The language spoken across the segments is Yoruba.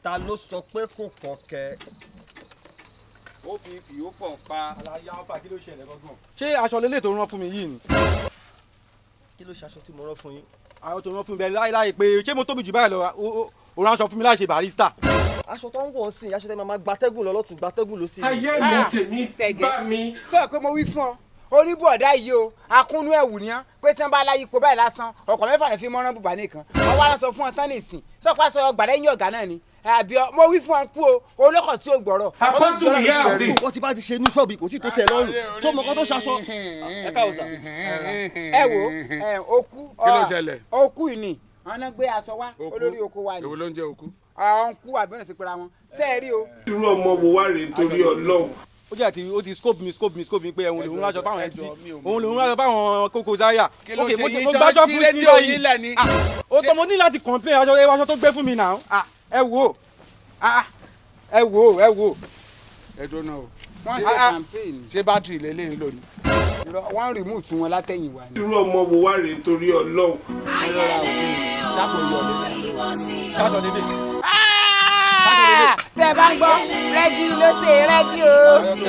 ta ló sọ pé kò kàn kẹ́ ó fi ìpì ó pọ̀ pa. àlàyé alfa kí ló ṣẹlẹ̀ gangan. ṣé aṣọ lélẹ̀ tó rán fún mi yìí ni. kí ló ṣe aṣọ tí mo rán fún yín. àwọn tó rán fún mi bẹ́ẹ̀ láì pé ṣé mo tóbi jù báyìí lọ o rán aṣọ fún mi láì ṣe barista. aṣọ tó ń wọ̀ sí aṣọ tẹ́ máa gbatẹ́gùn lọ lọ́tún gbatẹ́gùn lọ sí. ayé mi tèmi bá mi. sọ pé mo wí fún ọ oníbù ọ̀dá yìí o akúnú ẹ̀wù ni án pé tí wọ́n bá láyé ipò báyìí lásán ọkọ̀ mẹ́fà ní fi mọ́rán bùbá nìkan wọ́n wá sọ fún ọ tán nìsín sọ pé aṣọ gbàdẹ́yìn ọ̀gá náà ni àbí mo wí fún ọ kú o olókọ̀ tí o gbọ̀rọ̀. àpọ́tù ìyá òde. nǹkan tí bá ti ṣe ní ṣọ́ọ̀bù kò tí tó tẹ̀ lọ́rùn tó mọ̀ kán tó ṣaṣọ. ẹ káwọ sà. ẹ wo okú ìní wọn náà gbé aṣọ wá olórí oko wa ni. èwo ló ń jẹ okú. àwọn kú àbẹ̀rẹ̀ sí pera wọn sẹ́ẹ̀rí o. irú ọmọ wo wá rèé nítorí Ọlọ́run. ó jẹ́ àti ó ti scope mi pé òun lòun lájọ fáwọn MC òun lòun lájọ fáwọn Koko Zaria. kí ló ṣe yín sọ tí rédíò yín lẹ̀ ni. ó tọ́ mo ní láti complain aṣọ tó gbé fún mi náà ẹ wò ẹ wò. ẹ dúró náà o. wọ́n ṣe campaign. ṣé bátìrì lélẹ̀ ń lò ní. wọ́n rìmúùtù wọn látẹ̀yìn wá ni. irú ọmọ wo wá rèé nítorí Ọlọ́run. jápò yọ lélẹ̀ káṣọ lélẹ̀. tẹ bá ń gbọ́ rẹ́gí ló ṣe rẹ́gí o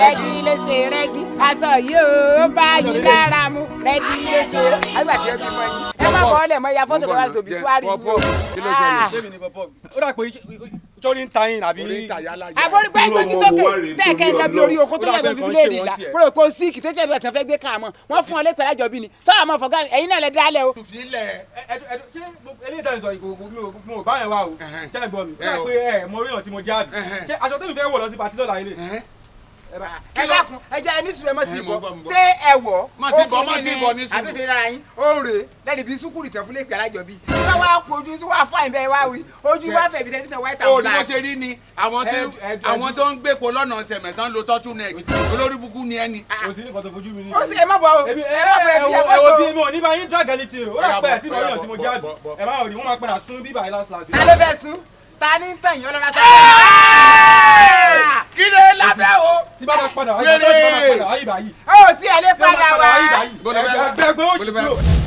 rẹ́gí ló ṣe rẹ́gí aṣọ yìí ó bá yín lára mu rẹ́gí ló ṣe rẹ́gí. àgbà tí ẹ fi mọ yín ẹ má bọ́ ọ́lẹ̀ mọ́ ya fọ́tò kan wá sóbi tó wá rí yín o. kí ló ṣẹlẹ̀. ṣé mi ni pọpọ ó dà pé sórí ń ta yín àbí. àbórí pé ìgbójú sókè tẹ́ẹ̀kẹ́ ń lọ́bí orí oko tó yẹ kó fi bíléèdì la bóyá kó síìkì tẹ́tí ẹ̀dùn ẹ̀tàn fẹ́ gbé ká mọ́ wọ́n fún ọ lé pẹ̀lú àjọbí ni sọ́wọ́ àmọ́ fọ̀gá ẹ̀yin náà lẹ dálẹ̀ o. ṣé eléyìí tẹ̀sán sọ ìkòkò mi ò bá yẹn wá o ṣé ẹ gbọ́ mi ó pé ẹ mo rí ọ̀n tí mo jáde ṣé aṣọ tẹ́mi fẹ́ wọ̀ lọ sí pàtí lọ́la ilé. ẹ dákun ẹ jẹ́ ẹni sùn ẹ mọ̀ sí ibọ̀ ṣé ẹ wọ̀ ó fún mi ní àbí ṣe dára yín ó ń rè lẹ́nu bí sukùrù tẹ̀ fún lè pẹ̀lú àjọbí wọ́n wá kojú sí wàá fáìn bẹ́ẹ̀ wá wí ojú wá fẹ̀ bí tẹlifíṣàn white and black. ó ní bó ṣe rí ni àwọn tó ń gbépo lọ́nà ṣẹ̀mẹ̀ tán lo tọ́tù nẹ́ẹ̀kì olórí bukú ni ẹni. o ti ní kọ́tọ̀ fojú mi ní. ó sì ẹ má bọ̀ o ẹ má bọ̀ ẹ fi ẹ ẹ wo fọ́tò. bí mo ní bá yín drag anything o ó rà pẹ́ tí mo rí ọ̀n tí mo jáde ẹ má rí wọ́n máa padà sún bíbà yìí last last. ta ló fẹ́ sún ta ní tàn yín ọlọ́dà sáré. kí ló lábẹ́ o. tí bá máa padà ayé báyìí. ó ti ẹ̀ lé padà wá. ẹgbẹ́ òṣì